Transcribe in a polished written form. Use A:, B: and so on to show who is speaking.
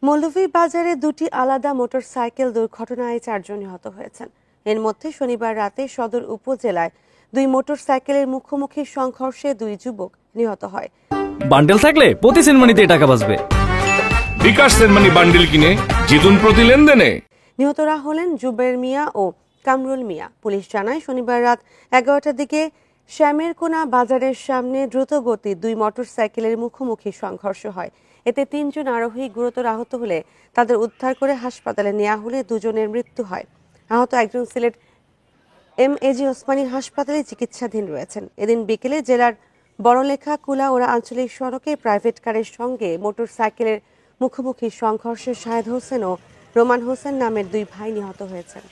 A: মৌলভীবাজারে দুটি আলাদা মোটরসাইকেল দুর্ঘটনায় 4 জন নিহত হয়েছেন। এর মধ্যে শনিবার রাতে সদর উপজেলায় দুই মোটরসাইকেলের মুখোমুখি সংঘর্ষে 2 যুবক নিহত হয়।
B: বান্ডেল থাকলে প্রতি সেনমানিতে টাকা বাঁচবে।
C: বিকাশ সেনমানি বান্ডেল কিনে জিতুন প্রতি লেনদেনে।
A: নিহতরা হলেন জুবের মিয়া ও কামরুল মিয়া। পুলিশ জানায় শনিবার রাত 11টার দিকে শ্যামেরকোনা বাজারের সামনে দ্রুতগতি 2 মোটরসাইকেলের মুখোমুখি সংঘর্ষ হয়। এতে 3 জন আরোহী গুরুতর আহত হলে তাদের উদ্ধার করে হাসপাতালে নেওয়া হলে 2 জনের মৃত্যু হয়। আহত একজন সিলেট এমএজি ওসমানী হাসপাতালে চিকিৎসাধীন রয়েছেন। এদিন বিকেলে জেলার বড়লেখা কুলাউড়া আঞ্চলিক সড়কে প্রাইভেট কারের সঙ্গে মোটরসাইকেলের মুখোমুখি সংঘর্ষে শাহেদ হোসেন ও রোমান হোসেন নামের 2 ভাই নিহত হয়েছেন।